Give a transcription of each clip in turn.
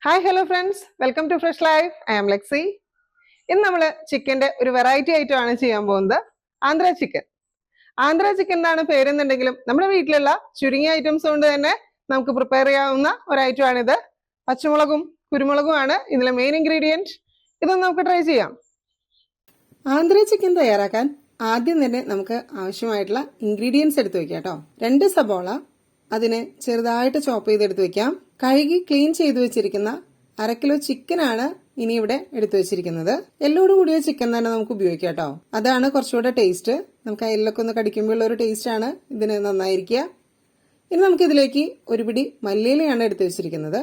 Hi hello friends, welcome to fresh life. I am Lexi. ഇന്ന് നമ്മൾ ചിക്കൻ്റെ ഒരു വെറൈറ്റി ഐറ്റം ആണ് ചെയ്യാൻ പോകുന്നത്, ആന്ധ്ര ചിക്കൻ. ആന്ധ്ര ചിക്കൻ എന്നാണ് പേരെന്നുണ്ടെങ്കിലും നമ്മുടെ വീട്ടിലുള്ള ചുരുങ്ങിയ ഐറ്റംസ് കൊണ്ട് തന്നെ നമുക്ക് പ്രിപ്പയർ ചെയ്യാവുന്ന ഒരു ഐറ്റം ആണിത്. പച്ചമുളകും കുരുമുളകുമാണ് ഇതിലെ മെയിൻ ഇൻഗ്രീഡിയൻറ്റ്. ഇതൊന്ന് നമുക്ക് ട്രൈ ചെയ്യാം. ആന്ധ്ര ചിക്കൻ തയ്യാറാക്കാൻ ആദ്യം തന്നെ നമുക്ക് ആവശ്യമായിട്ടുള്ള ഇൻഗ്രീഡിയൻസ് എടുത്തു വെക്കാം കേട്ടോ. 2 സബോള, അതിനെ ചെറുതായിട്ട് ചോപ്പ് ചെയ്തെടുത്ത് വെക്കാം. കഴുകി ക്ലീൻ ചെയ്തു വെച്ചിരിക്കുന്ന 1/2 കിലോ ചിക്കനാണ് ഇനി ഇവിടെ എടുത്തു വെച്ചിരിക്കുന്നത്. എല്ലോട് കൂടിയ ചിക്കൻ തന്നെ നമുക്ക് ഉപയോഗിക്കാം കേട്ടോ. അതാണ് കുറച്ചുകൂടെ ടേസ്റ്റ്. നമുക്ക് ആ എല്ലൊക്കെ ഒന്ന് കടിക്കുമ്പോഴുള്ള ഒരു ടേസ്റ്റ് ആണ് ഇതിന് നന്നായിരിക്കുക. ഇനി നമുക്ക് ഇതിലേക്ക് ഒരു പിടി മല്ലിയിലയാണ് എടുത്തു വെച്ചിരിക്കുന്നത്.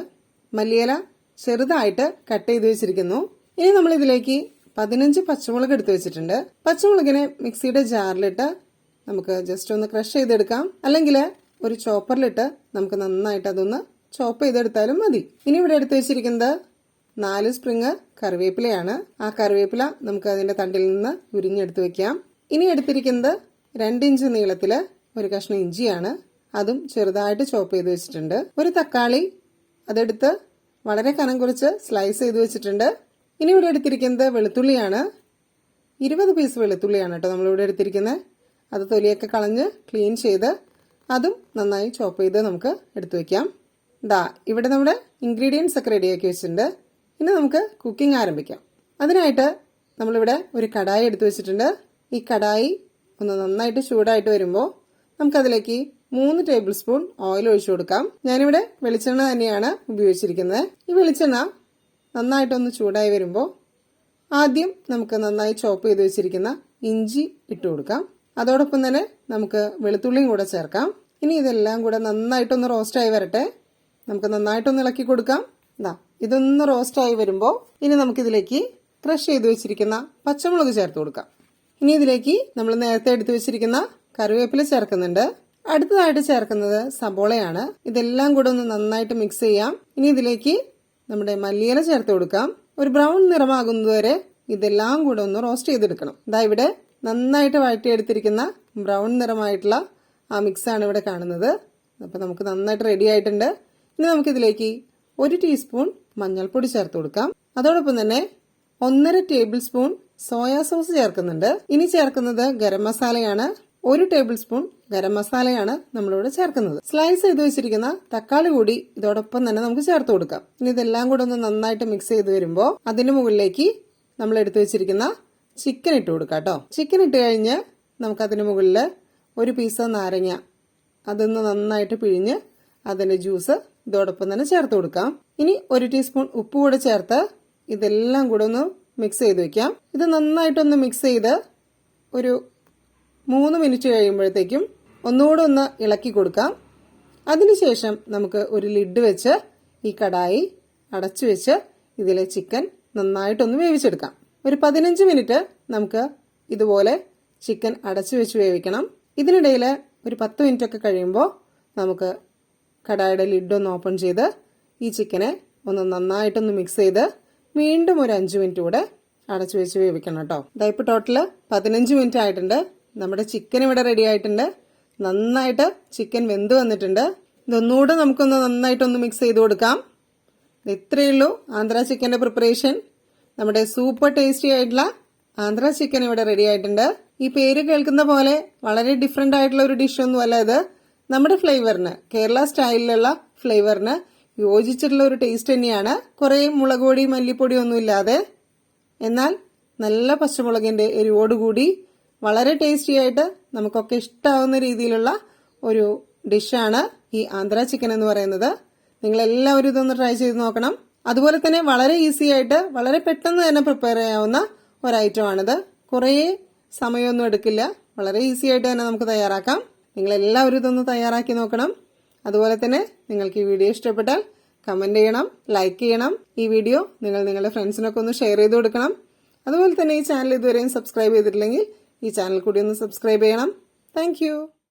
മല്ലിയില ചെറുതായിട്ട് കട്ട് ചെയ്ത് വെച്ചിരിക്കുന്നു. ഇനി നമ്മൾ ഇതിലേക്ക് 15 പച്ചമുളക് എടുത്തു വെച്ചിട്ടുണ്ട്. പച്ചമുളകിനെ മിക്സിയുടെ ജാറിലിട്ട് നമുക്ക് ജസ്റ്റ് ഒന്ന് ക്രഷ് ചെയ്തെടുക്കാം, അല്ലെങ്കിൽ ഒരു ചോപ്പറിലിട്ട് നമുക്ക് നന്നായിട്ട് അതൊന്ന് ചോപ്പ് ചെയ്തെടുത്താലും മതി. ഇനി ഇവിടെ എടുത്തു വെച്ചിരിക്കുന്നത് 4 സ്പ്രിങ് കറിവേപ്പിലയാണ്. ആ കറിവേപ്പില നമുക്ക് അതിന്റെ തണ്ടിൽ നിന്ന് ഉരിഞ്ഞെടുത്ത് വെക്കാം. ഇനി എടുത്തിരിക്കുന്നത് 2 ഇഞ്ച് നീളത്തില് ഒരു കഷ്ണം ഇഞ്ചിയാണ്. അതും ചെറുതായിട്ട് ചോപ്പ് ചെയ്ത് വെച്ചിട്ടുണ്ട്. ഒരു തക്കാളി അതെടുത്ത് വളരെ കനം കുറച്ച് സ്ലൈസ് ചെയ്ത് വെച്ചിട്ടുണ്ട്. ഇനി ഇവിടെ എടുത്തിരിക്കുന്നത് വെളുത്തുള്ളിയാണ്. 20 പീസ് വെളുത്തുള്ളിയാണ് കേട്ടോ നമ്മളിവിടെ എടുത്തിരിക്കുന്നത്. അത് തൊലിയൊക്കെ കളഞ്ഞ് ക്ലീൻ ചെയ്ത് അതും നന്നായി ചോപ്പ് ചെയ്ത് നമുക്ക് എടുത്തു വെക്കാം. ഇവിടെ നമ്മുടെ ഇൻഗ്രീഡിയൻസ് ഒക്കെ റെഡിയാക്കി വെച്ചിട്ടുണ്ട്. ഇനി നമുക്ക് കുക്കിംഗ് ആരംഭിക്കാം. അതിനായിട്ട് നമ്മളിവിടെ ഒരു കടായി എടുത്തു വെച്ചിട്ടുണ്ട്. ഈ കടായി ഒന്ന് നന്നായിട്ട് ചൂടായിട്ട് വരുമ്പോൾ നമുക്കതിലേക്ക് 3 ടേബിൾ സ്പൂൺ ഓയിൽ ഒഴിച്ചു കൊടുക്കാം. ഞാനിവിടെ വെളിച്ചെണ്ണ തന്നെയാണ് ഉപയോഗിച്ചിരിക്കുന്നത്. ഈ വെളിച്ചെണ്ണ നന്നായിട്ടൊന്ന് ചൂടായി വരുമ്പോൾ ആദ്യം നമുക്ക് നന്നായി ചോപ്പ് ചെയ്ത് വെച്ചിരിക്കുന്ന ഇഞ്ചി ഇട്ട് കൊടുക്കാം. അതോടൊപ്പം തന്നെ നമുക്ക് വെളുത്തുള്ളിയും കൂടെ ചേർക്കാം. ഇനി ഇതെല്ലാം കൂടെ നന്നായിട്ടൊന്ന് റോസ്റ്റായി വരട്ടെ. നമുക്ക് നന്നായിട്ടൊന്ന് ഇളക്കി കൊടുക്കാം. ഇതൊന്ന് റോസ്റ്റായി വരുമ്പോൾ ഇനി നമുക്കിതിലേക്ക് ക്രഷ് ചെയ്ത് വെച്ചിരിക്കുന്ന പച്ചമുളക് ചേർത്ത് കൊടുക്കാം. ഇനി ഇതിലേക്ക് നമ്മൾ നേരത്തെ എടുത്തു വെച്ചിരിക്കുന്ന കറിവേപ്പില ചേർക്കുന്നുണ്ട്. അടുത്തതായിട്ട് ചേർക്കുന്നത് സബോളയാണ്. ഇതെല്ലാം കൂടെ ഒന്ന് നന്നായിട്ട് മിക്സ് ചെയ്യാം. ഇനി ഇതിലേക്ക് നമ്മുടെ മല്ലിയില ചേർത്ത് കൊടുക്കാം. ഒരു ബ്രൗൺ നിറമാകുന്നതുവരെ ഇതെല്ലാം കൂടെ ഒന്ന് റോസ്റ്റ് ചെയ്തെടുക്കണം. ഇവിടെ നന്നായിട്ട് വഴറ്റിയെടുത്തിരിക്കുന്ന ബ്രൗൺ നിറമായിട്ടുള്ള ആ മിക്സാണ് ഇവിടെ കാണുന്നത്. അപ്പോൾ നമുക്ക് നന്നായിട്ട് റെഡി ആയിട്ടുണ്ട്. ഇനി നമുക്കിതിലേക്ക് 1 ടീസ്പൂൺ മഞ്ഞൾപ്പൊടി ചേർത്ത് കൊടുക്കാം. അതോടൊപ്പം തന്നെ 1.5 ടേബിൾ സ്പൂൺ സോയാ സോസ് ചേർക്കുന്നുണ്ട്. ഇനി ചേർക്കുന്നത് ഗരം മസാലയാണ്. 1 ടേബിൾ സ്പൂൺ ഗരം മസാലയാണ് നമ്മളിവിടെ ചേർക്കുന്നത്. സ്ലൈസ് ചെയ്ത് വെച്ചിരിക്കുന്ന തക്കാളി കൂടി ഇതോടൊപ്പം തന്നെ നമുക്ക് ചേർത്ത് കൊടുക്കാം. ഇനി ഇതെല്ലാം കൂടെ ഒന്ന് നന്നായിട്ട് മിക്സ് ചെയ്ത് വരുമ്പോൾ അതിന് മുകളിലേക്ക് നമ്മൾ എടുത്തു വെച്ചിരിക്കുന്ന ചിക്കൻ ഇട്ട് കൊടുക്കാം കേട്ടോ. ചിക്കൻ ഇട്ട് കഴിഞ്ഞ് നമുക്കതിന് മുകളിൽ ഒരു പീസ് നാരങ്ങ അതൊന്ന് നന്നായിട്ട് പിഴിഞ്ഞ് അതിന്റെ ജ്യൂസ് ഇതോടൊപ്പം തന്നെ ചേർത്ത് കൊടുക്കാം. ഇനി 1 ടീസ്പൂൺ ഉപ്പ് കൂടെ ചേർത്ത് ഇതെല്ലാം കൂടെ ഒന്ന് മിക്സ് ചെയ്ത് വെക്കാം. ഇത് നന്നായിട്ടൊന്ന് മിക്സ് ചെയ്ത് ഒരു 3 മിനിറ്റ് കഴിയുമ്പോഴത്തേക്കും ഒന്നുകൂടെ ഒന്ന് ഇളക്കി കൊടുക്കാം. അതിനുശേഷം നമുക്ക് ഒരു ലിഡ് വെച്ച് ഈ കടായി അടച്ചു വെച്ച് ഇതിലെ ചിക്കൻ നന്നായിട്ടൊന്ന് വേവിച്ചെടുക്കാം. ഒരു 15 മിനിറ്റ് നമുക്ക് ഇതുപോലെ ചിക്കൻ അടച്ചു വെച്ച് വേവിക്കണം. ഇതിനിടയിൽ ഒരു 10 മിനിറ്റ് ഒക്കെ കഴിയുമ്പോൾ നമുക്ക് കടായുടെ ലിഡ് ഒന്ന് ഓപ്പൺ ചെയ്ത് ഈ ചിക്കനെ ഒന്ന് നന്നായിട്ടൊന്ന് മിക്സ് ചെയ്ത് വീണ്ടും ഒരു 5 മിനിറ്റ് കൂടെ അടച്ചു വെച്ച് വേവിക്കണം കേട്ടോ. ഇപ്പോൾ ടോട്ടല് 15 മിനിറ്റ് ആയിട്ടുണ്ട്. നമ്മുടെ ചിക്കൻ ഇവിടെ റെഡി ആയിട്ടുണ്ട്. നന്നായിട്ട് ചിക്കൻ വെന്ത് വന്നിട്ടുണ്ട്. ഇതൊന്നുകൂടെ നമുക്കൊന്ന് നന്നായിട്ടൊന്ന് മിക്സ് ചെയ്ത് കൊടുക്കാം. ഇത്രയേ ഉള്ളൂ ആന്ധ്ര ചിക്കന്റെ പ്രിപ്പറേഷൻ. നമ്മുടെ സൂപ്പർ ടേസ്റ്റി ആയിട്ടുള്ള ആന്ധ്ര ചിക്കൻ ഇവിടെ റെഡി ആയിട്ടുണ്ട്. ഈ പേര് കേൾക്കുന്ന പോലെ വളരെ ഡിഫറെന്റ് ആയിട്ടുള്ള ഒരു ഡിഷ് ഒന്നും അല്ല ഇത്. നമ്മുടെ ഫ്ലേവറിന്, കേരള സ്റ്റൈലിലുള്ള ഫ്ലേവറിന് യോജിച്ചിട്ടുള്ള ഒരു ടേസ്റ്റ് തന്നെയാണ്. കുറെ മുളക് പൊടി മല്ലിപ്പൊടി ഒന്നും ഇല്ലാതെ, എന്നാൽ നല്ല പച്ചമുളകിന്റെ എരിവോടുകൂടി വളരെ ടേസ്റ്റി ആയിട്ട് നമുക്കൊക്കെ ഇഷ്ടാവുന്ന രീതിയിലുള്ള ഒരു ഡിഷാണ് ഈ ആന്ധ്ര ചിക്കൻ എന്ന് പറയുന്നത്. നിങ്ങൾ എല്ലാവരും ഇതൊന്ന് ട്രൈ ചെയ്ത് നോക്കണം. അതുപോലെ തന്നെ വളരെ ഈസി ആയിട്ട് വളരെ പെട്ടെന്ന് തന്നെ പ്രിപ്പയർ ചെയ്യാവുന്ന ഒരു ഐറ്റം ആണിത്. കുറേ സമയമൊന്നും എടുക്കില്ല. വളരെ ഈസി ആയിട്ട് തന്നെ നമുക്ക് തയ്യാറാക്കാം. നിങ്ങൾ എല്ലാവരും ഇതൊന്ന് തയ്യാറാക്കി നോക്കണം. അതുപോലെ തന്നെ നിങ്ങൾക്ക് ഈ വീഡിയോ ഇഷ്ടപ്പെട്ടാൽ കമന്റ് ചെയ്യണം, ലൈക്ക് ചെയ്യണം. ഈ വീഡിയോ നിങ്ങൾ നിങ്ങളുടെ ഫ്രണ്ട്സിനൊക്കെ ഒന്ന് ഷെയർ ചെയ്ത് കൊടുക്കണം. അതുപോലെ തന്നെ ഈ ചാനൽ ഇതുവരെയും സബ്സ്ക്രൈബ് ചെയ്തിട്ടില്ലെങ്കിൽ ഈ ചാനൽ കൂടി ഒന്ന് സബ്സ്ക്രൈബ് ചെയ്യണം. താങ്ക്